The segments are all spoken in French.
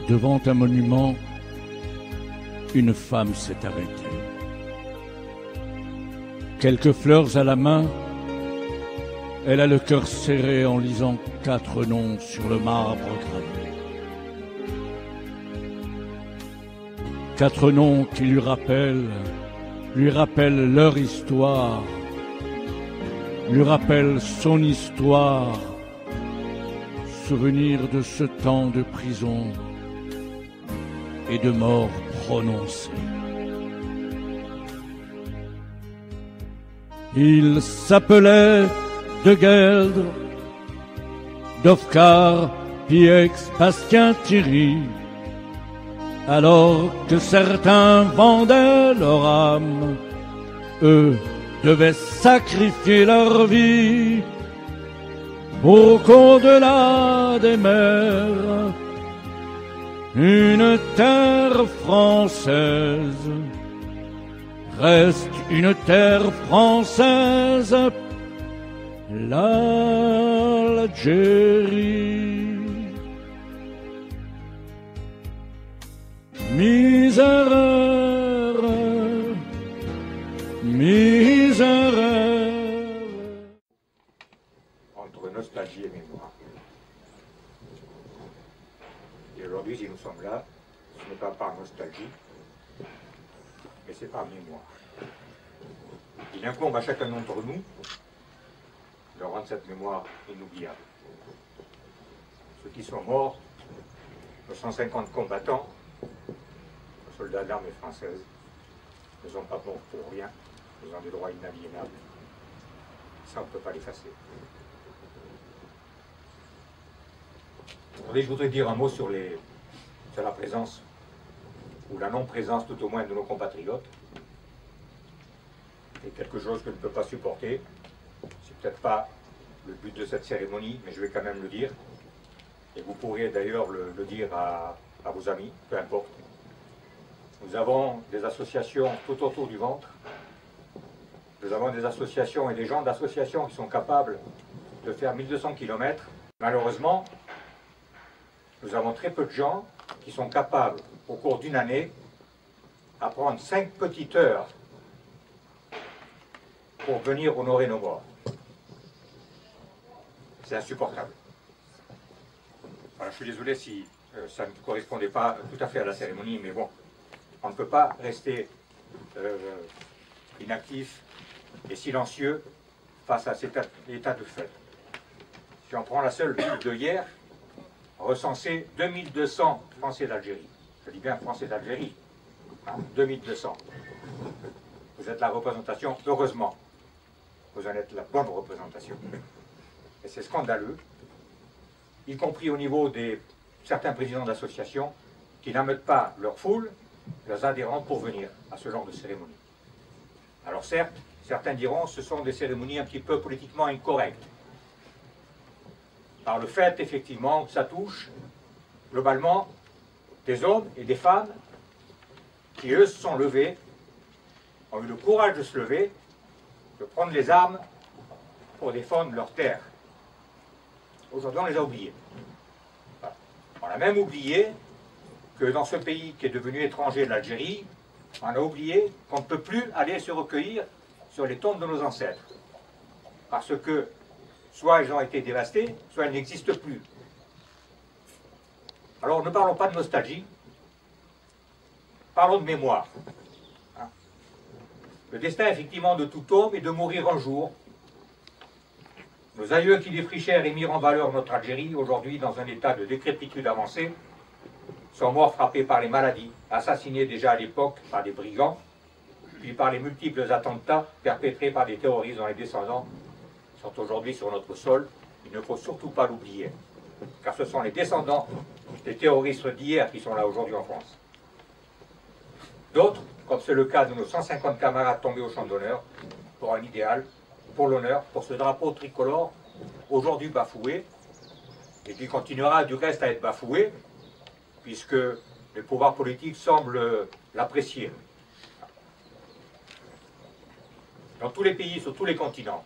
Devant un monument, une femme s'est arrêtée. Quelques fleurs à la main, elle a le cœur serré en lisant 4 noms sur le marbre gravé. 4 noms qui lui rappellent leur histoire, lui rappellent son histoire, souvenir de ce temps de prison et de mort prononcée. Il s'appelait De Gueldre, Dofcar, Piex, Bastien, Thierry, alors que certains vendaient leur âme, eux devaient sacrifier leur vie pour qu'au-delà des mers, une terre française reste une terre française, l'Algérie. Miséraire, miséraire. Entre nostalgie et mémoire. Et aujourd'hui, si nous sommes là, ce n'est pas par nostalgie, mais c'est par mémoire. Il incombe à chacun d'entre nous de rendre cette mémoire inoubliable. Ceux qui sont morts, nos 150 combattants, nos soldats de l'armée française, ne sont pas morts pour rien, ils ont des droits inaliénables. Ça, on ne peut pas l'effacer. Aujourd'hui, je voudrais dire un mot sur la présence, ou la non-présence tout au moins de nos compatriotes. C'est quelque chose que je ne peux pas supporter. C'est peut-être pas le but de cette cérémonie, mais je vais quand même le dire. Et vous pourriez d'ailleurs le dire à vos amis, peu importe. Nous avons des associations tout autour du ventre. Nous avons des associations et des gens d'associations qui sont capables de faire 1200 km. Malheureusement, nous avons très peu de gens qui sont capables, au cours d'une année, à prendre 5 petites heures pour venir honorer nos morts. C'est insupportable. Voilà, je suis désolé si ça ne correspondait pas tout à fait à la cérémonie, mais bon, on ne peut pas rester inactif et silencieux face à cet état de fait. Si on prend la seule ville de hier, recensé 2200 Français d'Algérie. Je dis bien Français d'Algérie. 2200. Vous êtes la représentation, heureusement. Vous en êtes la bonne représentation. Et c'est scandaleux, y compris au niveau de certains présidents d'associations qui n'amènent pas leur foule, leurs adhérents pour venir à ce genre de cérémonie. Alors certes, certains diront que ce sont des cérémonies un petit peu politiquement incorrectes. Par le fait, effectivement, que ça touche, globalement, des hommes et des femmes qui, eux, se sont levés, ont eu le courage de se lever, de prendre les armes pour défendre leur terre. Aujourd'hui, on les a oubliés. Voilà. On a même oublié que dans ce pays qui est devenu étranger, l'Algérie, on a oublié qu'on ne peut plus aller se recueillir sur les tombes de nos ancêtres. Parce que soit elles ont été dévastées, soit elles n'existent plus. Alors ne parlons pas de nostalgie, parlons de mémoire. Le destin effectivement de tout homme est de mourir un jour. Nos aïeux qui défrichèrent et mirent en valeur notre Algérie, aujourd'hui dans un état de décrépitude avancée, sont morts frappés par les maladies, assassinés déjà à l'époque par des brigands, puis par les multiples attentats perpétrés par des terroristes dont les descendants sont aujourd'hui sur notre sol. Il ne faut surtout pas l'oublier, car ce sont les descendants des terroristes d'hier qui sont là aujourd'hui en France. D'autres, comme c'est le cas de nos 150 camarades tombés au champ d'honneur, pour un idéal, pour l'honneur, pour ce drapeau tricolore, aujourd'hui bafoué, et qui continuera du reste à être bafoué, puisque le pouvoir politique semble l'apprécier. Dans tous les pays, sur tous les continents,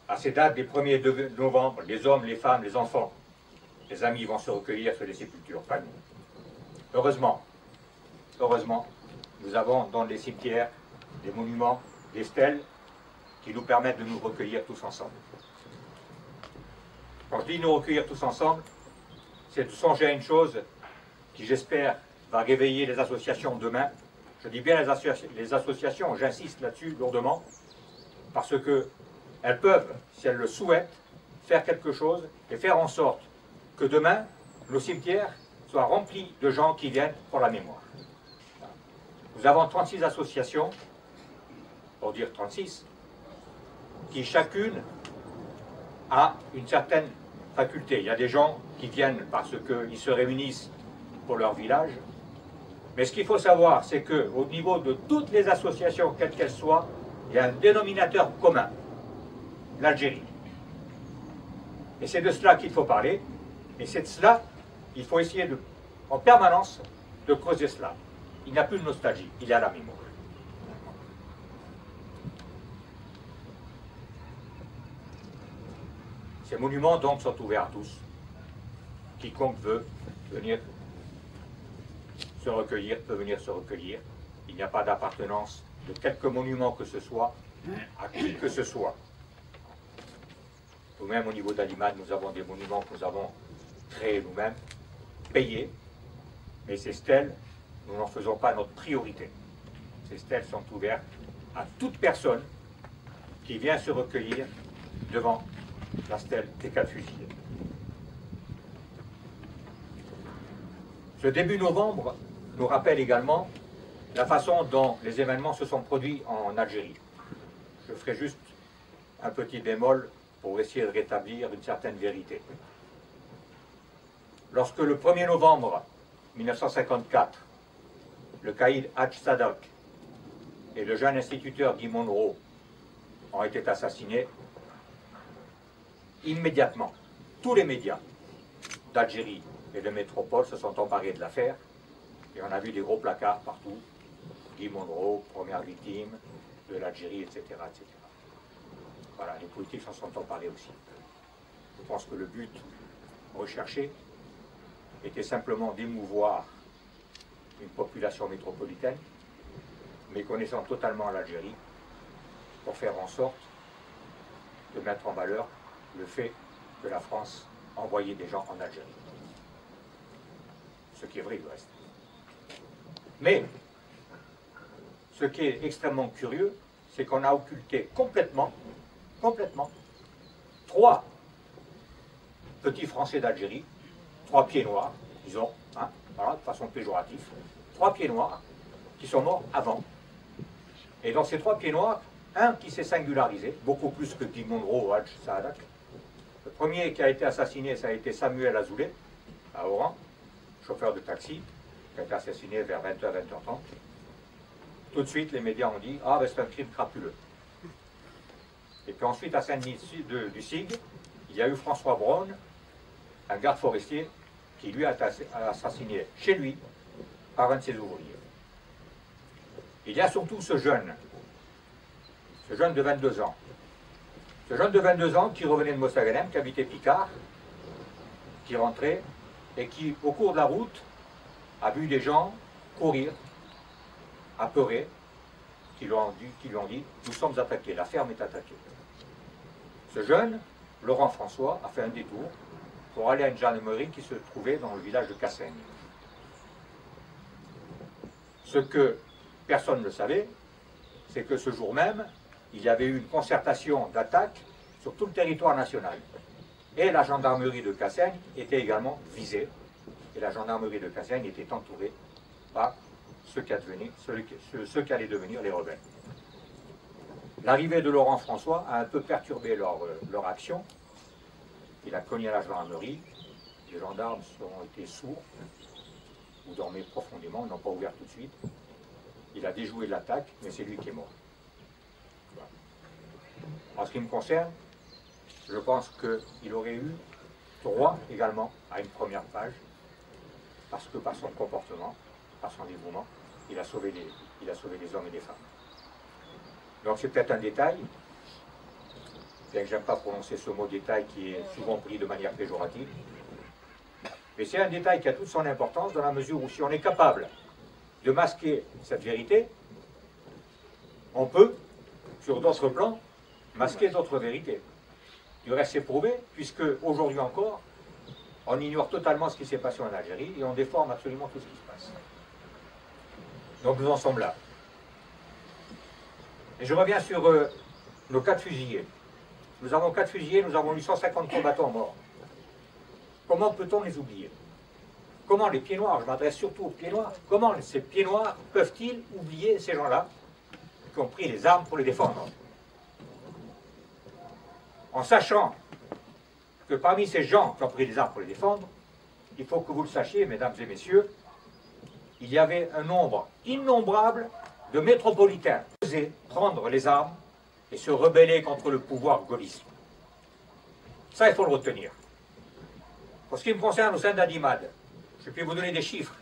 à ces dates des 1er novembre, les hommes, les femmes, les enfants, les amis vont se recueillir sur les sépultures, pas nous. Heureusement, nous avons dans les cimetières des monuments, des stèles qui nous permettent de nous recueillir tous ensemble. Quand je dis nous recueillir tous ensemble, c'est de songer à une chose qui, j'espère, va réveiller les associations demain. Je dis bien les associations, j'insiste là-dessus lourdement, parce qu'elles peuvent, si elles le souhaitent, faire quelque chose et faire en sorte que demain, nos cimetières soient remplis de gens qui viennent pour la mémoire. Nous avons 36 associations, pour dire 36, qui chacune a une certaine faculté. Il y a des gens qui viennent parce qu'ils se réunissent pour leur village. Mais ce qu'il faut savoir, c'est qu'au niveau de toutes les associations, quelles qu'elles soient, il y a un dénominateur commun, l'Algérie. Et c'est de cela qu'il faut parler, et c'est de cela qu'il faut essayer en permanence de creuser cela. Il n'y a plus de nostalgie, il y a la mémoire. Ces monuments donc sont ouverts à tous. Quiconque veut venir se recueillir peut venir se recueillir. Il n'y a pas d'appartenance de quelque monument que ce soit à qui que ce soit. Nous-mêmes, au niveau d'Alimad, nous avons des monuments que nous avons créés nous-mêmes, payés, mais ces stèles, nous n'en faisons pas notre priorité. Ces stèles sont ouvertes à toute personne qui vient se recueillir devant la stèle des 4 fusillés. Ce début novembre nous rappelle également la façon dont les événements se sont produits en Algérie. Je ferai juste un petit bémol pour essayer de rétablir une certaine vérité. Lorsque le 1er novembre 1954, le caïd Hadj Sadak et le jeune instituteur Guy Monroe ont été assassinés, immédiatement, tous les médias d'Algérie et de métropole se sont emparés de l'affaire et on a vu des gros placards partout. Guy Monroe, première victime de l'Algérie, etc., etc. Voilà, les politiques s'en sont emparés aussi. Je pense que le but recherché était simplement d'émouvoir une population métropolitaine, méconnaissant totalement l'Algérie, pour faire en sorte de mettre en valeur le fait que la France envoyait des gens en Algérie. Ce qui est vrai du reste. Mais, ce qui est extrêmement curieux, c'est qu'on a occulté complètement, 3 petits Français d'Algérie, 3 pieds noirs, disons, hein, voilà, de façon péjorative, 3 pieds noirs qui sont morts avant. Et dans ces 3 pieds noirs, un qui s'est singularisé, beaucoup plus que Guy Monroe ou Hadj Sadak. Le premier qui a été assassiné, ça a été Samuel Azoulay, à Oran, chauffeur de taxi, qui a été assassiné vers 20h, 20h30. Tout de suite, les médias ont dit « Ah, ben c'est un crime crapuleux ». Et puis ensuite, à Saint-Denis du Sig, il y a eu François Braun, un garde forestier, qui lui a été assassiné chez lui par un de ses ouvriers. Il y a surtout ce jeune de 22 ans. Ce jeune de 22 ans qui revenait de Mostaganem, qui habitait Picard, qui rentrait, et qui, au cours de la route, a vu des gens courir, apeurés, qui lui ont dit « Nous sommes attaqués, la ferme est attaquée ». Ce jeune, Laurent François, a fait un détour pour aller à une gendarmerie qui se trouvait dans le village de Cassaigne. Ce que personne ne savait, c'est que ce jour même, il y avait eu une concertation d'attaque sur tout le territoire national. Et la gendarmerie de Cassaigne était également visée. Et la gendarmerie de Cassaigne était entourée par ceux qui allaient devenir les rebelles. L'arrivée de Laurent François a un peu perturbé leur action. Il a cogné à la gendarmerie. Les gendarmes ont été sourds ou dormaient profondément, n'ont pas ouvert tout de suite. Il a déjoué l'attaque, mais c'est lui qui est mort. Voilà. En ce qui me concerne, je pense qu'il aurait eu droit également à une première page, parce que par son comportement, par son dévouement, il a sauvé des hommes et des femmes. Donc c'est peut-être un détail, bien que j'aime pas prononcer ce mot détail qui est souvent pris de manière péjorative, Mais c'est un détail qui a toute son importance dans la mesure où si on est capable de masquer cette vérité, on peut, sur d'autres plans, masquer d'autres vérités. Du reste, c'est prouvé, puisque aujourd'hui encore, on ignore totalement ce qui s'est passé en Algérie et on déforme absolument tout ce qui se passe. Donc nous en sommes là. Et je reviens sur nos 4 fusillés. Nous avons 4 fusillés, nous avons eu 150 combattants morts. Comment peut-on les oublier? Comment les pieds noirs, je m'adresse surtout aux pieds noirs, comment ces pieds noirs peuvent-ils oublier ces gens-là qui ont pris les armes pour les défendre? En sachant que parmi ces gens qui ont pris les armes pour les défendre, il faut que vous le sachiez, mesdames et messieurs, il y avait un nombre innombrable de métropolitains qui osaient prendre les armes et se rebeller contre le pouvoir gaulliste. Ça, il faut le retenir. Pour ce qui me concerne, au sein d'Adimad, je peux vous donner des chiffres.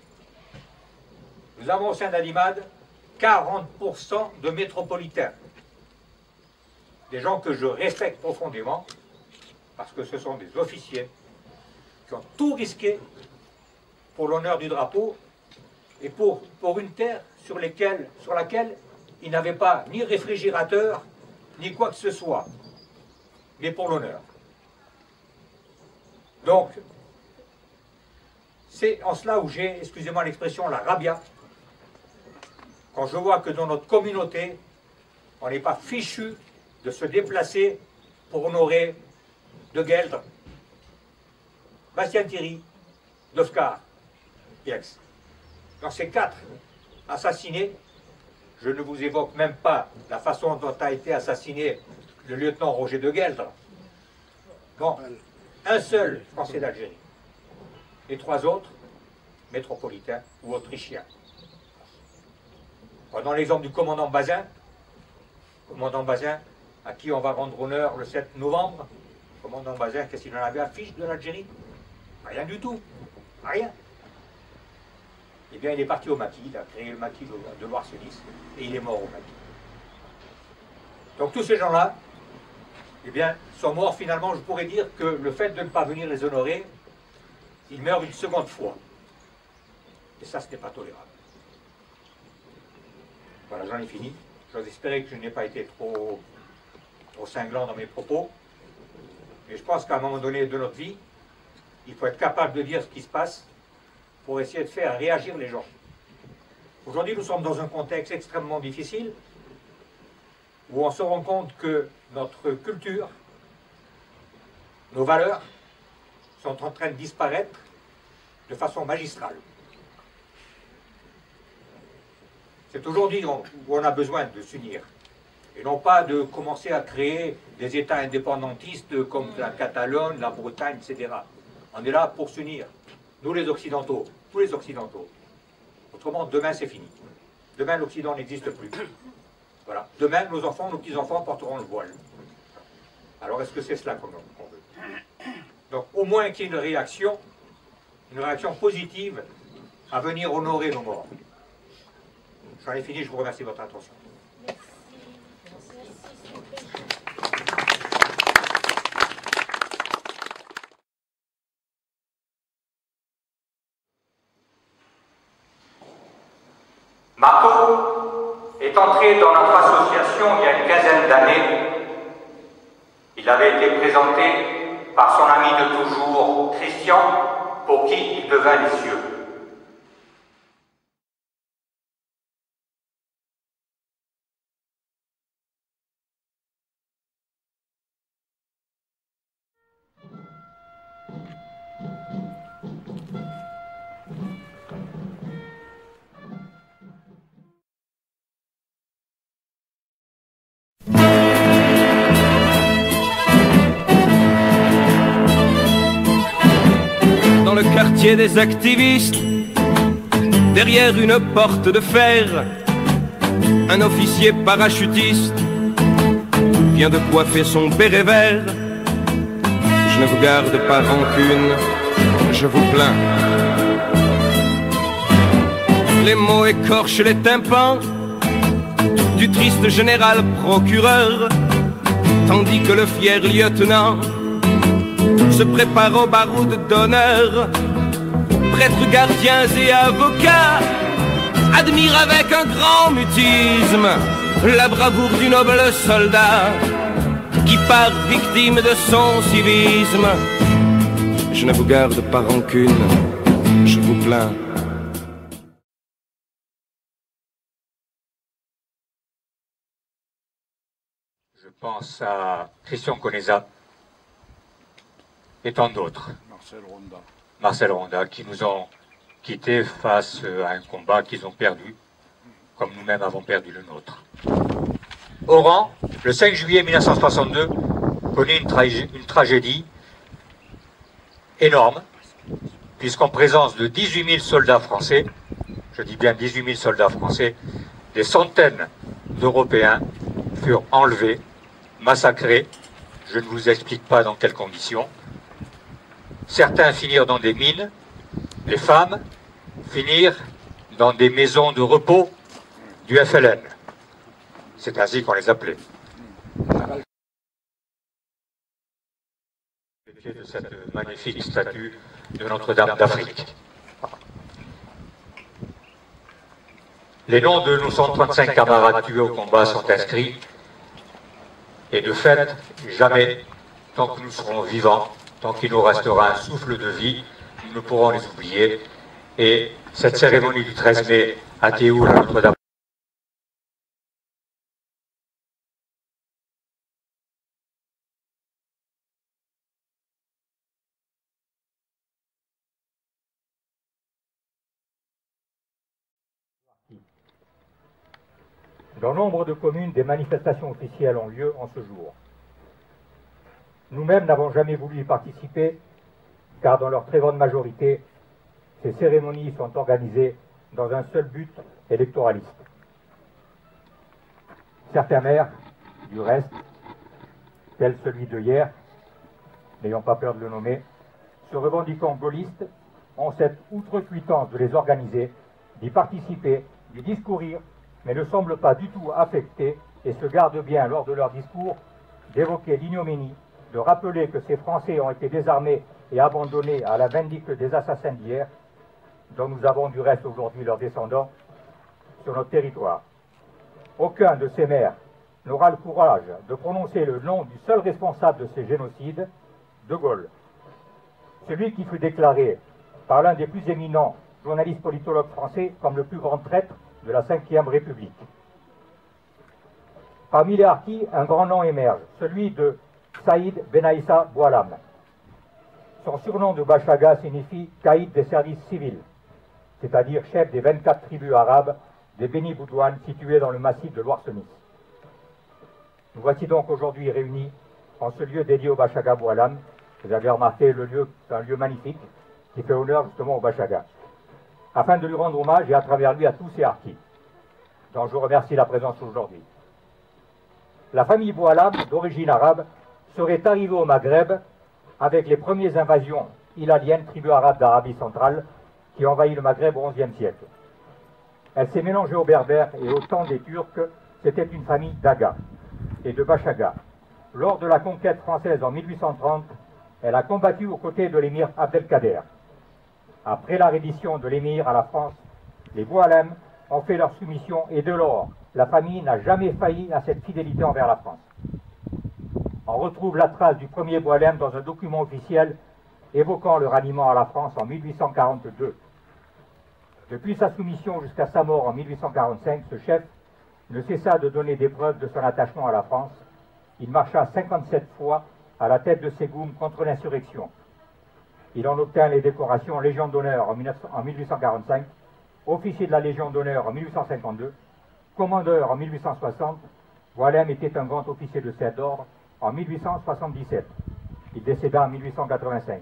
Nous avons au sein d'Adimad 40% de métropolitains. Des gens que je respecte profondément, parce que ce sont des officiers qui ont tout risqué pour l'honneur du drapeau et pour une terre sur laquelle ils n'avaient pas ni réfrigérateur, ni quoi que ce soit, mais pour l'honneur. Donc, c'est en cela où j'ai, excusez-moi l'expression, la rabia, quand je vois que dans notre communauté, on n'est pas fichu de se déplacer pour honorer De Gueldre, Bastien Thierry, Dovcar et Aix. Dans ces 4 assassinés, je ne vous évoque même pas la façon dont a été assassiné le lieutenant Roger De Gueldre. Bon, un seul Français d'Algérie. Les 3 autres, métropolitains ou autrichiens. Prenons l'exemple du commandant Bazin. Commandant Bazin, à qui on va rendre honneur le 7 novembre. Commandant Bazin, qu'est-ce qu'il en avait à fiche de l'Algérie? Rien du tout. Rien. Eh bien, il est parti au maquis, il a créé le maquis de Loire-Sionis, et il est mort au maquis. Donc tous ces gens-là, eh bien, sont morts finalement, je pourrais dire que le fait de ne pas venir les honorer, ils meurent une seconde fois. Et ça, ce n'est pas tolérable. Voilà, j'en ai fini. J'ose espérer que je n'ai pas été trop cinglant dans mes propos. Mais je pense qu'à un moment donné de notre vie, il faut être capable de dire ce qui se passe pour essayer de faire réagir les gens. Aujourd'hui, nous sommes dans un contexte extrêmement difficile où on se rend compte que notre culture, nos valeurs sont en train de disparaître de façon magistrale. C'est aujourd'hui où on a besoin de s'unir, et non pas de commencer à créer des États indépendantistes comme la Catalogne, la Bretagne, etc. On est là pour s'unir, nous les Occidentaux, tous les Occidentaux. Autrement, demain c'est fini. Demain l'Occident n'existe plus. Voilà. Demain, nos enfants, nos petits-enfants porteront le voile. Alors est-ce que c'est cela qu'on veut? Donc au moins qu'il y ait une réaction positive à venir honorer nos morts. J'en ai fini, je vous remercie de votre attention. Marco est entré dans notre association il y a une quinzaine d'années. Il avait été présenté par son ami de toujours, Christian, pour qui il devint les cieux. Dans le quartier des activistes, derrière une porte de fer, un officier parachutiste vient de coiffer son béret vert. Je ne vous garde pas rancune, je vous plains. Les mots écorchent les tympans du triste général procureur, tandis que le fier lieutenant se prépare au baroud d'honneur. prêtres, gardiens et avocats admirent avec un grand mutisme la bravoure du noble soldat qui part victime de son civisme. Je ne vous garde pas rancune, je vous plains. Je pense à Christian Conesa et tant d'autres. Marcel Ronda, qui nous ont quittés face à un combat qu'ils ont perdu, comme nous-mêmes avons perdu le nôtre. Oran, le 5 juillet 1962, connaît une tragédie énorme, puisqu'en présence de 18 000 soldats français, je dis bien 18 000 soldats français, des centaines d'Européens furent enlevés, massacrés, je ne vous explique pas dans quelles conditions. Certains finirent dans des mines, les femmes finirent dans des maisons de repos du FLN. C'est ainsi qu'on les appelait. De cette magnifique statue de Notre-Dame d'Afrique. Les noms de nos 135 camarades tués au combat sont inscrits, et de fait, jamais, tant que nous serons vivants, tant qu'il nous restera un souffle de vie, nous ne pourrons les oublier. Et cette cérémonie du 13 mai à Théoul, à Notre-Dame, dans nombre de communes, des manifestations officielles ont lieu en ce jour. Nous-mêmes n'avons jamais voulu y participer, car dans leur très grande majorité, ces cérémonies sont organisées dans un seul but électoraliste. Certains maires, du reste, tel celui de hier, n'ayant pas peur de le nommer, se revendiquant gaullistes, ont cette outrecuitance de les organiser, d'y participer, d'y discourir, mais ne semblent pas du tout affectés et se gardent bien lors de leur discours d'évoquer l'ignominie, de rappeler que ces Français ont été désarmés et abandonnés à la vindicte des assassins d'hier, dont nous avons du reste aujourd'hui leurs descendants, sur notre territoire. Aucun de ces maires n'aura le courage de prononcer le nom du seul responsable de ces génocides, De Gaulle. Celui qui fut déclaré par l'un des plus éminents journalistes politologues français comme le plus grand traître de la Ve République. Parmi les harkis, un grand nom émerge, celui de Saïd Benaïssa Boualam. Son surnom de Bachaga signifie caïd des services civils, c'est-à-dire chef des 24 tribus arabes des Beni Boudouane situées dans le massif de Loire-Senis. Nous voici donc aujourd'hui réunis en ce lieu dédié au Bachaga Boualam. Vous avez remarqué, le lieu est un lieu magnifique qui fait honneur justement au Bachaga, afin de lui rendre hommage et à travers lui à tous ces harkis, dont je remercie la présence aujourd'hui. La famille Boualam, d'origine arabe, serait arrivée au Maghreb avec les premières invasions hilaliennes, tribus arabes d'Arabie centrale, qui envahit le Maghreb au XIe siècle. Elle s'est mélangée aux Berbères et au temps des Turcs, c'était une famille d'Aga et de Bachaga. Lors de la conquête française en 1830, elle a combattu aux côtés de l'émir Abdelkader. Après la reddition de l'émir à la France, les Boualam ont fait leur soumission et de lors, la famille n'a jamais failli à cette fidélité envers la France. On retrouve la trace du premier Boualam dans un document officiel évoquant le ralliement à la France en 1842. Depuis sa soumission jusqu'à sa mort en 1845, ce chef ne cessa de donner des preuves de son attachement à la France. Il marcha 57 fois à la tête de Ségoum contre l'insurrection. Il en obtint les décorations Légion d'honneur en 1845, officier de la Légion d'honneur en 1852, commandeur en 1860. Boualam était un grand officier de cet ordre en 1877. Il décéda en 1885.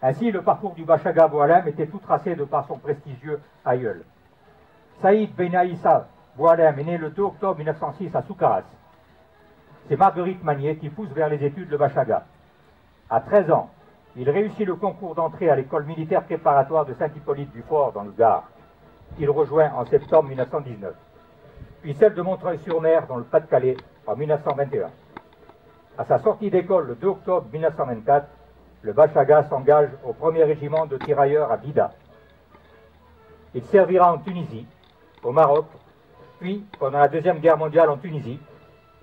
Ainsi, le parcours du Bachaga Boualam était tout tracé de par son prestigieux aïeul. Saïd Benaïssa Boualam est né le 2 octobre 1906 à Soukaras. C'est Marguerite Magnier qui pousse vers les études le Bachaga. À 13 ans, il réussit le concours d'entrée à l'école militaire préparatoire de Saint-Hippolyte-du-Fort dans le Gard. Il rejoint en septembre 1919. Puis celle de Montreuil-sur-Mer dans le Pas-de-Calais en 1921. À sa sortie d'école le 2 octobre 1924, le Bachaga s'engage au 1er régiment de tirailleurs à Bida. Il servira en Tunisie, au Maroc, puis pendant la Deuxième Guerre mondiale en Tunisie,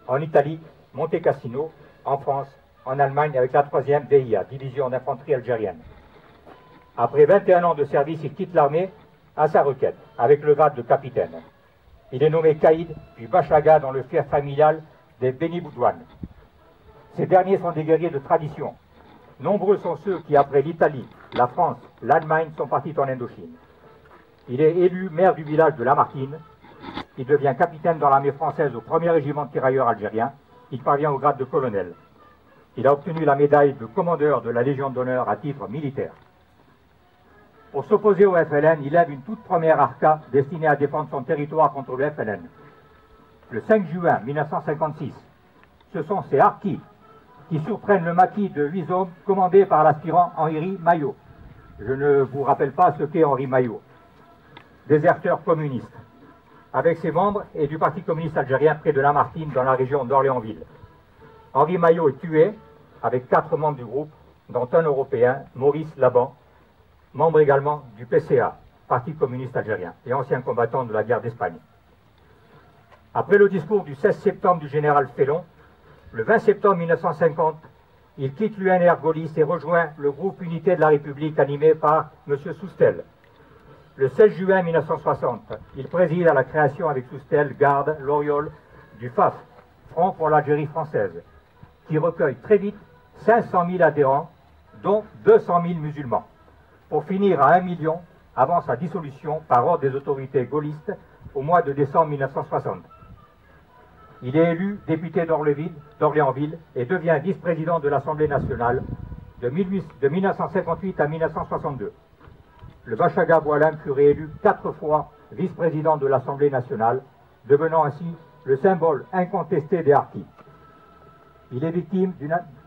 en Italie, Monte Cassino, en France, en Allemagne avec la 3e DIA, division d'infanterie algérienne. Après 21 ans de service, il quitte l'armée à sa requête, avec le grade de capitaine. Il est nommé caïd, puis Bachaga dans le fief familial des Beni Boudouane. Ces derniers sont des guerriers de tradition. Nombreux sont ceux qui, après l'Italie, la France, l'Allemagne, sont partis en Indochine. Il est élu maire du village de Lamartine. Il devient capitaine dans l'armée française au 1er régiment de tirailleurs algérien. Il parvient au grade de colonel. Il a obtenu la médaille de commandeur de la Légion d'honneur à titre militaire. Pour s'opposer au FLN, il lève une toute première ARCA destinée à défendre son territoire contre le FLN. Le 5 juin 1956, ce sont ces harkis qui surprennent le maquis de Huizome commandé par l'aspirant Henri Maillot. Je ne vous rappelle pas ce qu'est Henri Maillot. Déserteur communiste, avec ses membres et du Parti communiste algérien près de Lamartine dans la région d'Orléansville. Henri Maillot est tué avec 4 membres du groupe, dont un Européen, Maurice Laban, membre également du PCA, Parti communiste algérien, et ancien combattant de la guerre d'Espagne. Après le discours du 16 septembre du général Félon, le 20 septembre 1950, il quitte l'UNR gaulliste et rejoint le groupe Unité de la République animé par M. Soustel. Le 16 juin 1960, il préside à la création avec Soustel, Garde, Loriol, du FAF, Front pour l'Algérie française, qui recueille très vite 500 000 adhérents, dont 200 000 musulmans, pour finir à 1 million avant sa dissolution par ordre des autorités gaullistes au mois de décembre 1960. Il est élu député d'Orléansville et devient vice-président de l'Assemblée nationale de 1958 à 1962. Le Bachaga Boualem fut réélu 4 fois vice-président de l'Assemblée nationale, devenant ainsi le symbole incontesté des harkis. Il est victime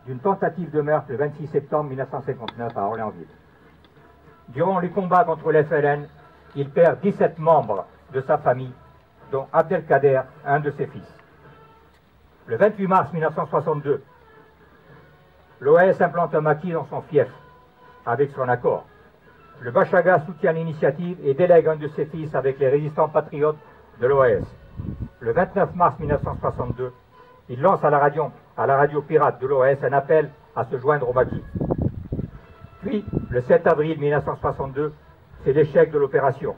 d'une tentative de meurtre le 26 septembre 1959 à Orléansville. Durant les combats contre l'FLN, il perd 17 membres de sa famille, dont Abdelkader, un de ses fils. Le 28 mars 1962, l'OAS implante un maquis dans son fief, avec son accord. Le Bachaga soutient l'initiative et délègue un de ses fils avec les résistants patriotes de l'OAS. Le 29 mars 1962, il lance à la radio pirate de l'OAS un appel à se joindre au maquis. Puis, le 7 avril 1962, c'est l'échec de l'opération.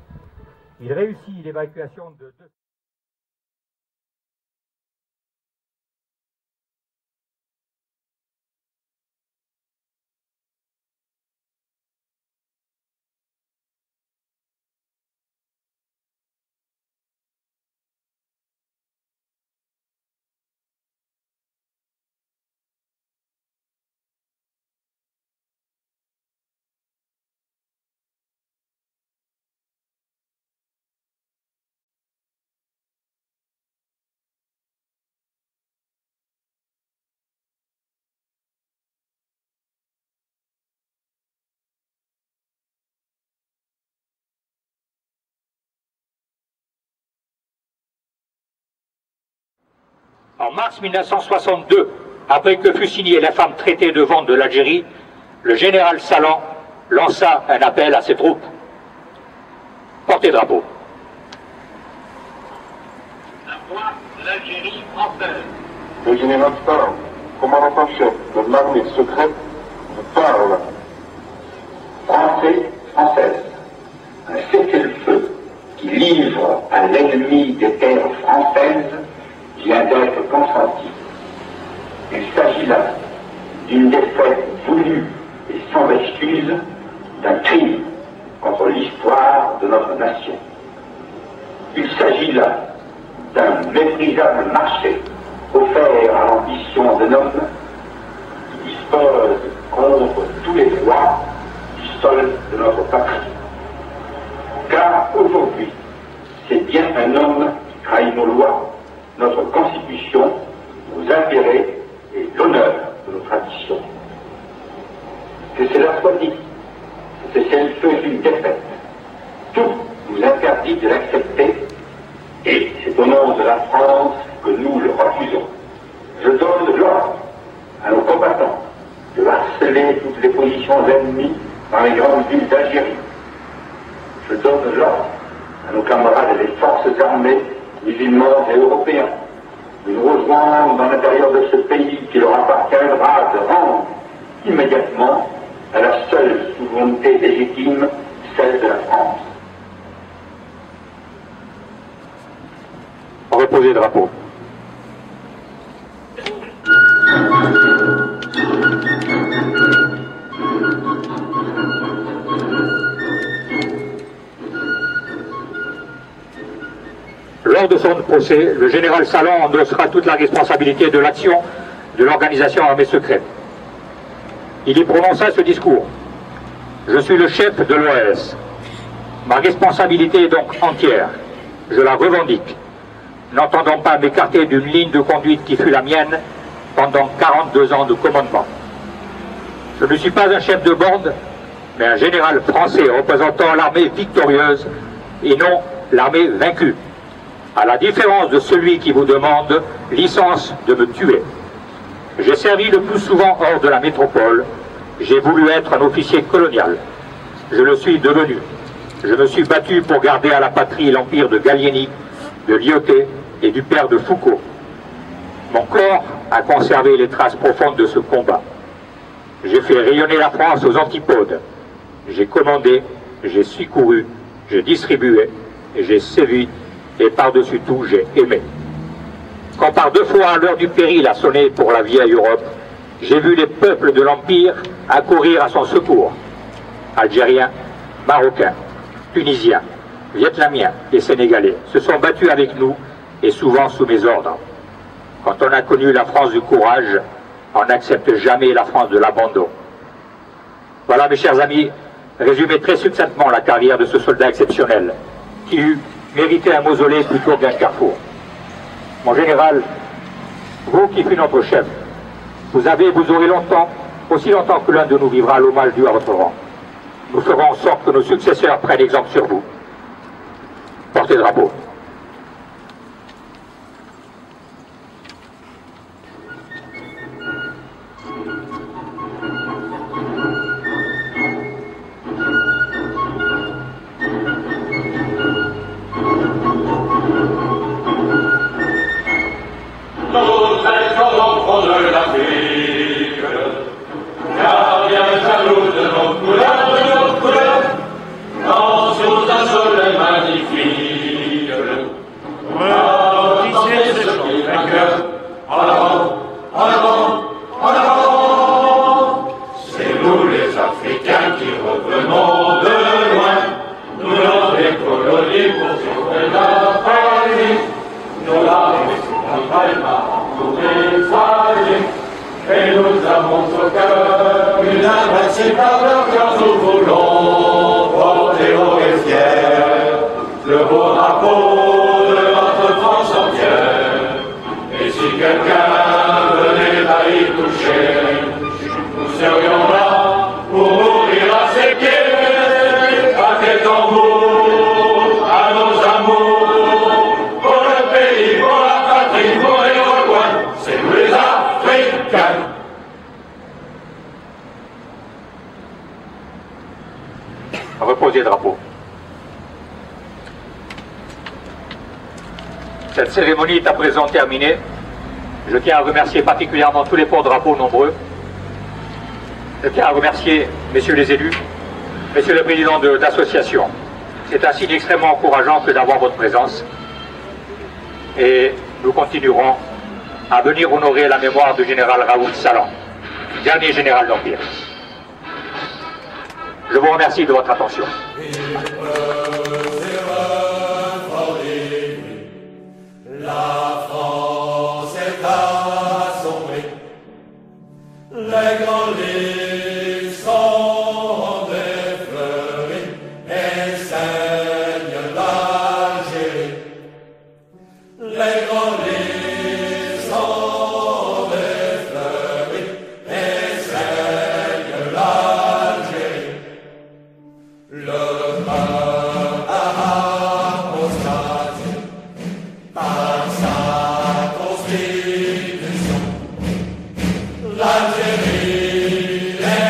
Il réussit l'évacuation de 2... En mars 1962, après que fut signé l'infâme traité de vente de l'Algérie, le général Salan lança un appel à ses troupes. Portez drapeau. La voix de l'Algérie française. Le général Salan, commandant en chef de l'armée secrète, vous parle. Français, française. Un cessez-le-feu qui livre à l'ennemi des terres françaises vient d'être consenti. Il s'agit là d'une défaite voulue et sans excuse, d'un crime contre l'histoire de notre nation. Il s'agit là d'un méprisable marché offert à l'ambition d'un homme qui dispose contre tous les droits du sol de notre patrie. Car aujourd'hui, c'est bien un homme qui trahit nos lois, notre constitution, nos intérêts et l'honneur de nos traditions. Que cela soit dit, c'est celle d'une défaite. Tout nous interdit de l'accepter et c'est au nom de la France que nous le refusons. Je donne l'ordre à nos combattants de harceler harceler toutes les positions ennemies dans les grandes villes d'Algérie. Je donne l'ordre à nos camarades des forces armées musulmans et européens de nous rejoindre dans l'intérieur de ce pays qui leur appartiendra de rendre immédiatement à la seule souveraineté légitime, celle de la France. Reposez drapeau. Lors de son procès, le général Salan endossera toute la responsabilité de l'action de l'organisation armée secrète. Il y prononça ce discours. Je suis le chef de l'OAS. Ma responsabilité est donc entière. Je la revendique, n'entendant pas m'écarter d'une ligne de conduite qui fut la mienne pendant 42 ans de commandement. Je ne suis pas un chef de bande, mais un général français représentant l'armée victorieuse et non l'armée vaincue, à la différence de celui qui vous demande licence de me tuer. J'ai servi le plus souvent hors de la métropole. J'ai voulu être un officier colonial. Je le suis devenu. Je me suis battu pour garder à la patrie l'empire de Gallieni, de Lyautey et du père de Foucault. Mon corps a conservé les traces profondes de ce combat. J'ai fait rayonner la France aux antipodes. J'ai commandé, j'ai secouru, j'ai distribué, j'ai sévi, et par-dessus tout, j'ai aimé. Quand par deux fois l'heure du péril a sonné pour la vieille Europe, j'ai vu les peuples de l'Empire accourir à son secours. Algériens, Marocains, Tunisiens, Vietnamiens et Sénégalais se sont battus avec nous et souvent sous mes ordres. Quand on a connu la France du courage, on n'accepte jamais la France de l'abandon. Voilà, mes chers amis, résumé très succinctement la carrière de ce soldat exceptionnel qui eut mérité un mausolée plutôt qu'un carrefour. Mon général, vous qui fûtes notre chef, vous aurez longtemps, aussi longtemps que l'un de nous vivra, l'hommage dû à votre rang. Nous ferons en sorte que nos successeurs prennent exemple sur vous. Portez drapeau. Et nous avons au cœur une invincible ardeur, car nous voulons porter haut et fier le beau drapeau de notre France entière. Et si quelqu'un venait à y toucher, nous serions là pour mourir à ses pieds. À quel tambour, à nos amours, pour le pays, pour la patrie, pour les recoins, c'est nous les Africains. Reposez drapeau. Cette cérémonie est à présent terminée. Je tiens à remercier particulièrement tous les porte-drapeaux nombreux. Je tiens à remercier messieurs les élus, messieurs les présidents d'associations. C'est un signe extrêmement encourageant que d'avoir votre présence. Et nous continuerons à venir honorer la mémoire du général Raoul Salan, dernier général d'Empire. Je vous remercie de votre attention. La France est assommée, les grands lits sont défleurés et saignent l'Algérie. Les grands lits sont défleurés et saignent l'Algérie. Le peuple a apostaté par sa constitution. L'Algérie est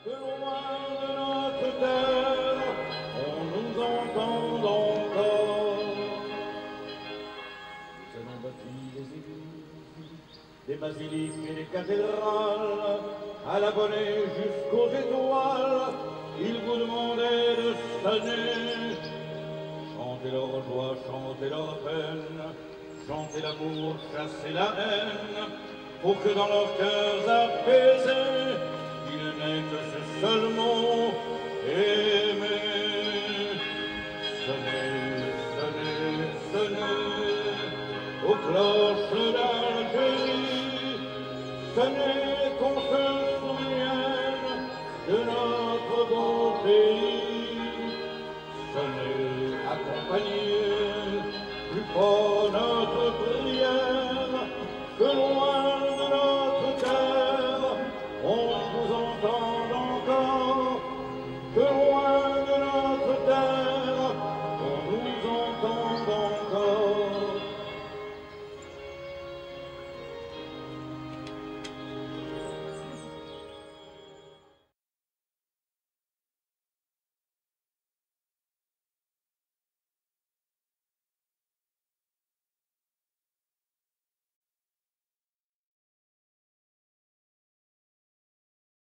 De loin de notre terre, on nous entend encore. Nous avons bâti des églises, des basiliques et des cathédrales, à l'abonné jusqu'aux étoiles, ils vous demandaient de sonner. Chantez leur joie, chantez leur peine, chantez l'amour, chassez la haine, pour que dans leurs cœurs apaisés, il n'est que ce seul mot, aimer. Sonnez, sonnez, sonnez, aux cloches d'Algérie, sonnez qu'on se souvienne de notre beau pays. Sonnez,